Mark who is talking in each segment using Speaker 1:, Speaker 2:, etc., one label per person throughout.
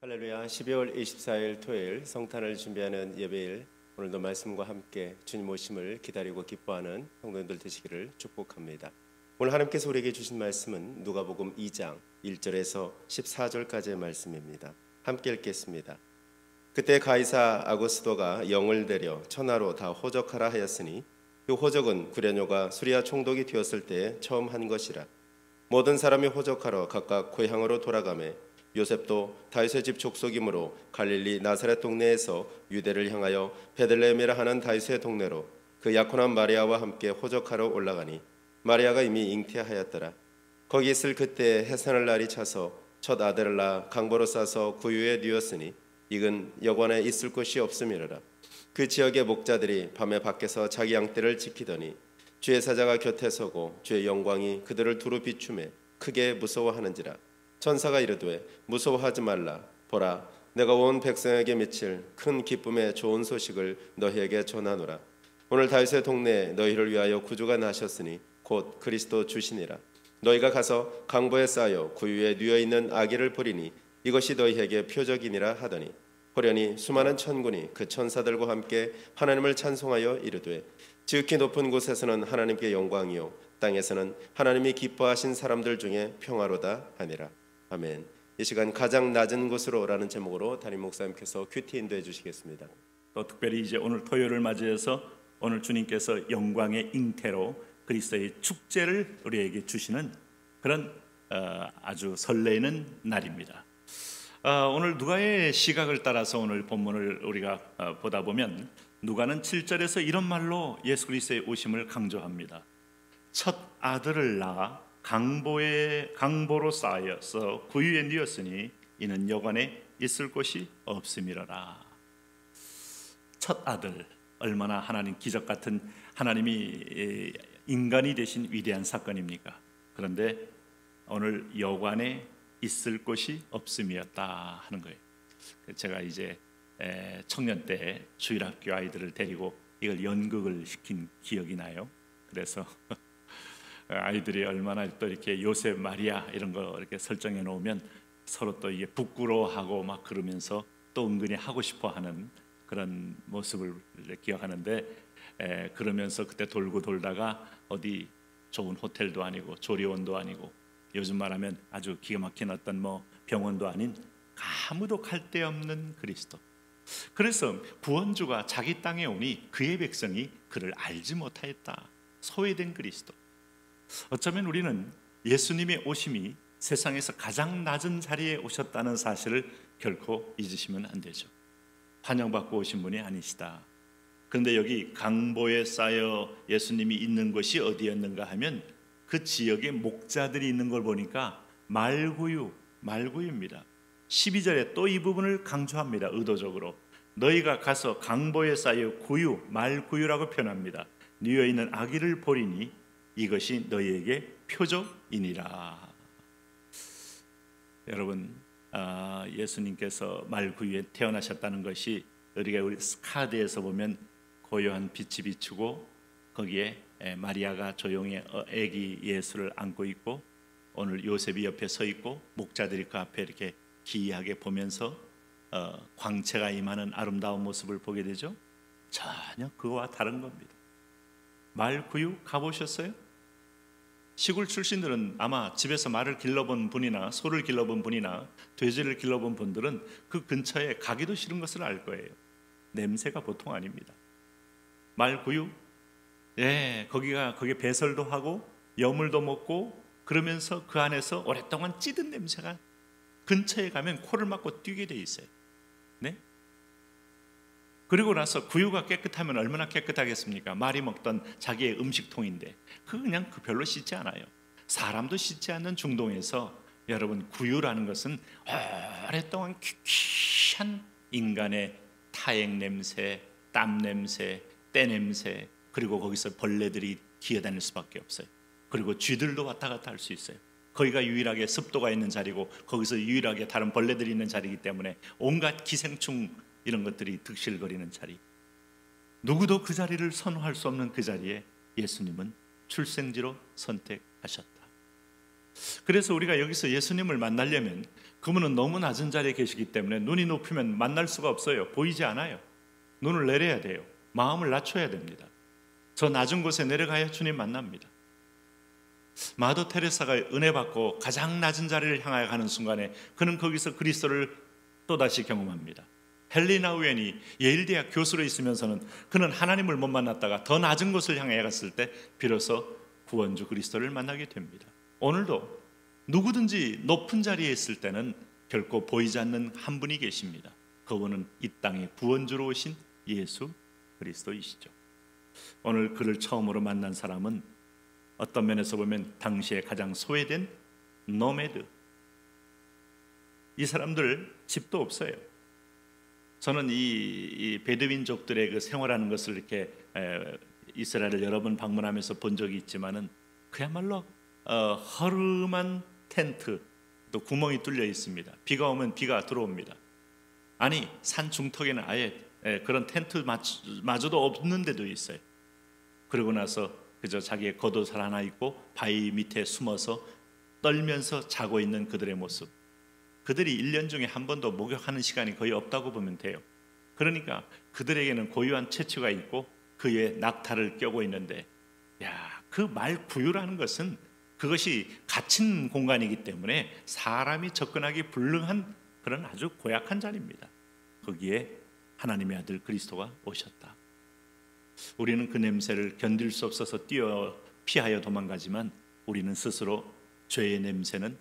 Speaker 1: 할렐루야. 12월 24일 토요일 성탄을 준비하는 예배일, 오늘도 말씀과 함께 주님 오심을 기다리고 기뻐하는 성도님들 되시기를 축복합니다. 오늘 하나님께서 우리에게 주신 말씀은 누가복음 2장 1절에서 14절까지의 말씀입니다. 함께 읽겠습니다. 그때 가이사 아구스도가 영을 내려 천하로 다 호적하라 하였으니 그 호적은 구레뇨가 수리아 총독이 되었을 때에 처음 한 것이라. 모든 사람이 호적하러 각각 고향으로 돌아가매 요셉도 다윗의 집 족속이므로 갈릴리 나사렛 동네에서 유대를 향하여 베들레헴이라 하는 다윗의 동네로 그 약혼한 마리아와 함께 호적하러 올라가니 마리아가 이미 잉태하였더라. 거기 있을 그때 해산할 날이 차서 첫 아들을 낳아 강보로 싸서 구유에 뉘었으니 이근 여관에 있을 곳이 없음이로라. 그 지역의 목자들이 밤에 밖에서 자기 양떼를 지키더니 주의 사자가 곁에 서고 주의 영광이 그들을 두루 비추매 크게 무서워하는지라. 천사가 이르되 무서워하지 말라. 보라, 내가 온 백성에게 미칠 큰 기쁨의 좋은 소식을 너희에게 전하노라. 오늘 다윗의 동네에 너희를 위하여 구주가 나셨으니 곧 그리스도 주시니라. 너희가 가서 강보에 쌓여 구유에 뉘어 있는 아기를 보리니 이것이 너희에게 표적이니라 하더니 호련히 수많은 천군이 그 천사들과 함께 하나님을 찬송하여 이르되 지극히 높은 곳에서는 하나님께 영광이요 땅에서는 하나님이 기뻐하신 사람들 중에 평화로다 하니라. 아멘. 이 시간 가장 낮은 곳으로라는 제목으로 담임 목사님께서 큐티 인도해 주시겠습니다.
Speaker 2: 또 특별히 이제 오늘 토요일을 맞이해서 오늘 주님께서 영광의 잉태로 그리스도의 축제를 우리에게 주시는 그런 아주 설레이는 날입니다. 오늘 누가의 시각을 따라서 오늘 본문을 우리가 보다 보면 누가는 7절에서 이런 말로 예수 그리스도의 오심을 강조합니다. 첫 아들을 낳아 강보로 쌓여서 구유에 뉘었으니 이는 여관에 있을 곳이 없음이로라. 첫 아들, 얼마나 하나님 기적 같은 하나님이 인간이 되신 위대한 사건입니까? 그런데 오늘 여관에 있을 곳이 없음이었다 하는 거예요. 제가 이제 청년 때 주일학교 아이들을 데리고 이걸 연극을 시킨 기억이 나요. 그래서 아이들이 얼마나 또 이렇게 요셉, 마리아 이런 거 이렇게 설정해 놓으면 서로 또 이게 부끄러워하고 막 그러면서 또 은근히 하고 싶어하는 그런 모습을 기억하는데, 그러면서 그때 돌고 돌다가 어디 좋은 호텔도 아니고 조리원도 아니고 요즘 말하면 아주 기가 막힌 어떤 뭐 병원도 아닌 아무도 갈 데 없는 그리스도. 그래서 구원주가 자기 땅에 오니 그의 백성이 그를 알지 못하였다. 소외된 그리스도. 어쩌면 우리는 예수님의 오심이 세상에서 가장 낮은 자리에 오셨다는 사실을 결코 잊으시면 안 되죠. 환영받고 오신 분이 아니시다. 그런데 여기 강보에 쌓여 예수님이 있는 곳이 어디였는가 하면 그 지역에 목자들이 있는 걸 보니까 말구유입니다. 12절에 또 이 부분을 강조합니다. 의도적으로 너희가 가서 강보에 쌓여 말구유라고 표현합니다. 뉘어 있는 아기를 보리니 이것이 너희에게 표적이니라. 여러분, 예수님께서 말구유에 태어나셨다는 것이 우리가 카드에서 보면 고요한 빛이 비추고 거기에 마리아가 조용히 아기 예수를 안고 있고 오늘 요셉이 옆에 서 있고 목자들이 그 앞에 이렇게 기이하게 보면서 광채가 임하는 아름다운 모습을 보게 되죠. 전혀 그거와 다른 겁니다. 말구유 가보셨어요? 시골 출신들은 아마 집에서 말을 길러본 분이나 소를 길러본 분이나 돼지를 길러본 분들은 그 근처에 가기도 싫은 것을 알 거예요. 냄새가 보통 아닙니다. 말구유, 거기에 배설도 하고 여물도 먹고 그러면서 그 안에서 오랫동안 찌든 냄새가 근처에 가면 코를 막고 뛰게 돼 있어요. 네? 그리고 나서 구유가 깨끗하면 얼마나 깨끗하겠습니까? 말이 먹던 자기의 음식통인데 그냥 별로 씻지 않아요. 사람도 씻지 않는 중동에서 여러분, 구유라는 것은 오랫동안 귀한 인간의 타액 냄새, 땀 냄새, 때 냄새, 그리고 거기서 벌레들이 기어다닐 수밖에 없어요. 그리고 쥐들도 왔다 갔다 할 수 있어요. 거기가 유일하게 습도가 있는 자리고 거기서 유일하게 다른 벌레들이 있는 자리이기 때문에 온갖 기생충 이런 것들이 득실거리는 자리. 누구도 그 자리를 선호할 수 없는 그 자리에 예수님은 출생지로 선택하셨다. 그래서 우리가 여기서 예수님을 만나려면 그분은 너무 낮은 자리에 계시기 때문에 눈이 높으면 만날 수가 없어요. 보이지 않아요. 눈을 내려야 돼요. 마음을 낮춰야 됩니다. 저 낮은 곳에 내려가야 주님 만납니다. 마더 테레사가 은혜 받고 가장 낮은 자리를 향하여 가는 순간에 그는 거기서 그리스도를 또다시 경험합니다. 헬리나 우엔이 예일대학 교수로 있으면서는 그는 하나님을 못 만났다가 더 낮은 곳을 향해 갔을 때 비로소 구원주 그리스도를 만나게 됩니다. 오늘도 누구든지 높은 자리에 있을 때는 결코 보이지 않는 한 분이 계십니다. 그분은 이 땅에 구원주로 오신 예수 그리스도이시죠. 오늘 그를 처음으로 만난 사람은 어떤 면에서 보면 당시에 가장 소외된 노매드, 이 사람들 집도 없어요. 저는 이 베드윈족들의 그 생활하는 것을 이렇게 이스라엘을 여러 번 방문하면서 본 적이 있지만은 그야말로 허름한 텐트, 또 구멍이 뚫려 있습니다. 비가 오면 비가 들어옵니다. 아니 산 중턱에는 아예 그런 텐트마저도 없는 데도 있어요. 그러고 나서 그저 자기의 겉옷 하나 입고 바위 밑에 숨어서 떨면서 자고 있는 그들의 모습, 그들이 1년 중에 한 번도 목욕하는 시간이 거의 없다고 보면 돼요. 그러니까 그들에게는 고유한 채취가 있고 그의 낙타를 껴고 있는데, 그 말 부유라는 것은 그것이 갇힌 공간이기 때문에 사람이 접근하기 불능한 그런 아주 고약한 자리입니다. 거기에 하나님의 아들 그리스도가 오셨다. 우리는 그 냄새를 견딜 수 없어서 피하여 도망가지만 우리는 스스로 죄의 냄새는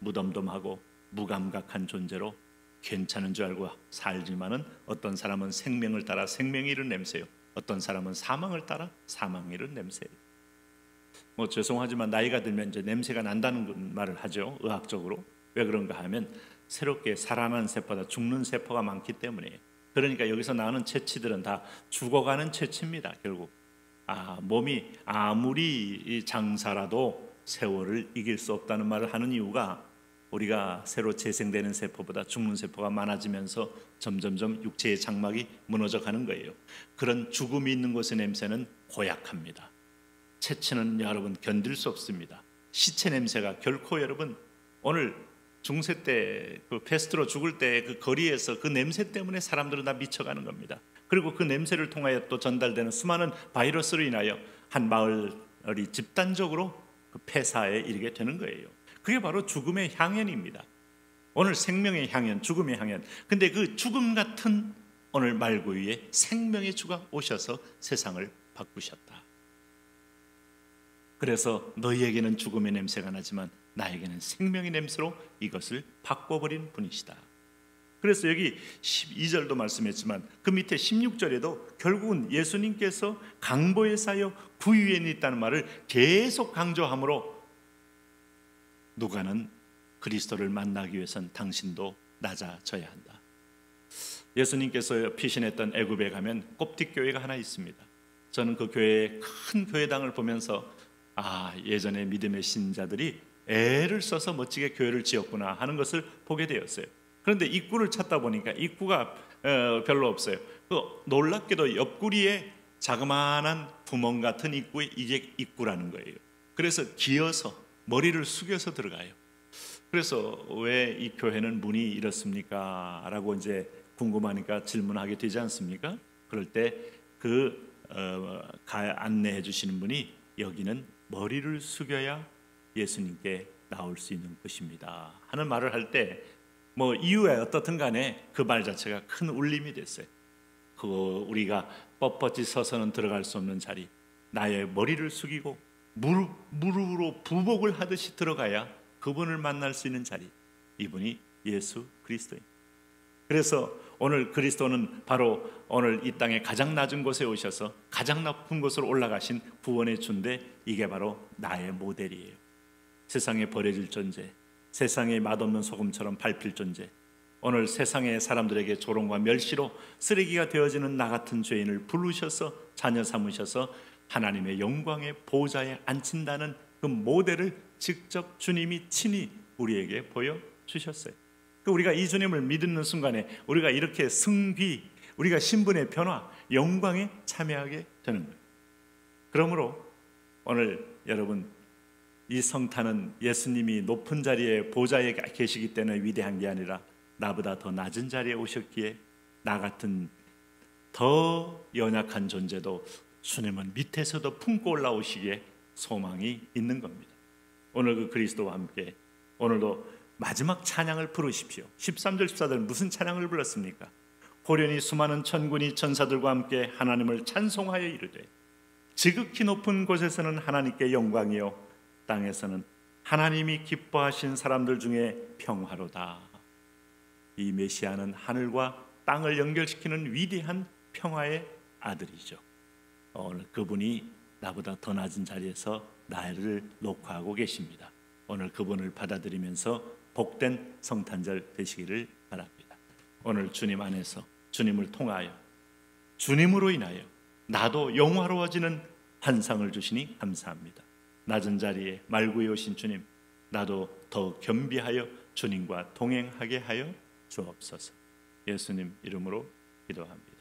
Speaker 2: 무덤덤하고 무감각한 존재로 괜찮은 줄 알고 살지만은 어떤 사람은 생명을 따라 생명이 이른 냄새요, 어떤 사람은 사망을 따라 사망이 이른 냄새예요. 죄송하지만 나이가 들면 이제 냄새가 난다는 말을 하죠, 의학적으로. 왜 그런가 하면 새롭게 살아나는 세포보다 죽는 세포가 많기 때문에. 그러니까 여기서 나오는 채취들은 다 죽어가는 채취입니다. 결국 몸이 아무리 장사라도 세월을 이길 수 없다는 말을 하는 이유가 우리가 새로 재생되는 세포보다 죽는 세포가 많아지면서 점점점 육체의 장막이 무너져 가는 거예요. 그런 죽음이 있는 곳의 냄새는 고약합니다. 채취는 여러분 견딜 수 없습니다. 시체 냄새가 결코 여러분, 오늘 중세 때 그 패스트로 죽을 때 그 거리에서 그 냄새 때문에 사람들은 다 미쳐가는 겁니다. 그리고 그 냄새를 통하여 또 전달되는 수많은 바이러스로 인하여 한 마을이 집단적으로 그 폐사에 이르게 되는 거예요. 그게 바로 죽음의 향연입니다. 오늘 생명의 향연, 죽음의 향연. 근데 그 죽음 같은 오늘 말구 위에 생명의 주가 오셔서 세상을 바꾸셨다. 그래서 너희에게는 죽음의 냄새가 나지만 나에게는 생명의 냄새로 이것을 바꿔버린 분이시다. 그래서 여기 12절도 말씀했지만 그 밑에 16절에도 결국은 예수님께서 강보에 쌓여 구유에 있다는 말을 계속 강조함으로 누가는 그리스도를 만나기 위해선 당신도 낮아져야 한다. 예수님께서 피신했던 애굽에 가면 곱딕교회가 하나 있습니다. 저는 그 교회의 큰 교회당을 보면서 예전에 믿음의 신자들이 애를 써서 멋지게 교회를 지었구나 하는 것을 보게 되었어요. 그런데 입구를 찾다 보니까 입구가 별로 없어요. 놀랍게도 옆구리에 자그마한 구멍 같은 입구에 이게 입구라는 거예요. 그래서 기어서 머리를 숙여서 들어가요. 그래서 왜 이 교회는 문이 이렇습니까? 라고 이제 궁금하니까 질문하게 되지 않습니까? 그럴 때 안내해 주시는 분이 여기는 머리를 숙여야 예수님께 나올 수 있는 것입니다 하는 말을 할 때 이유에 어떻든 간에 그 말 자체가 큰 울림이 됐어요. 우리가 뻣뻣이 서서는 들어갈 수 없는 자리, 나의 머리를 숙이고 무릎으로 부복을 하듯이 들어가야 그분을 만날 수 있는 자리, 이분이 예수 그리스도입니다. 그래서 오늘 그리스도는 바로 오늘 이 땅에 가장 낮은 곳에 오셔서 가장 높은 곳으로 올라가신 구원의 주인데, 이게 바로 나의 모델이에요. 세상에 버려질 존재, 세상에 맛없는 소금처럼 밟힐 존재, 오늘 세상의 사람들에게 조롱과 멸시로 쓰레기가 되어지는 나 같은 죄인을 부르셔서 자녀 삼으셔서 하나님의 영광의 보좌에 앉힌다는 그 모델을 직접 주님이 친히 우리에게 보여주셨어요. 우리가 이 주님을 믿는 순간에 우리가 이렇게 승귀, 우리가 신분의 변화, 영광에 참여하게 되는 거예요. 그러므로 오늘 여러분, 이 성탄은 예수님이 높은 자리에 보좌에 계시기 때문에 위대한 게 아니라 나보다 더 낮은 자리에 오셨기에 나 같은 더 연약한 존재도 주님은 밑에서도 품고 올라오시기에 소망이 있는 겁니다. 오늘 그 그리스도와 함께 오늘도 마지막 찬양을 부르십시오. 13절 14절 무슨 찬양을 불렀습니까? 호련히 수많은 천군이 천사들과 함께 하나님을 찬송하여 이르되 지극히 높은 곳에서는 하나님께 영광이요 땅에서는 하나님이 기뻐하신 사람들 중에 평화로다. 이 메시아는 하늘과 땅을 연결시키는 위대한 평화의 아들이죠. 오늘 그분이 나보다 더 낮은 자리에서 나를 녹화하고 계십니다. 오늘 그분을 받아들이면서 복된 성탄절 되시기를 바랍니다. 오늘 주님 안에서 주님을 통하여 주님으로 인하여 나도 영화로워지는 환상을 주시니 감사합니다. 낮은 자리에 말구에 오신 주님, 나도 더 겸비하여 주님과 동행하게 하여 주옵소서. 예수님 이름으로 기도합니다.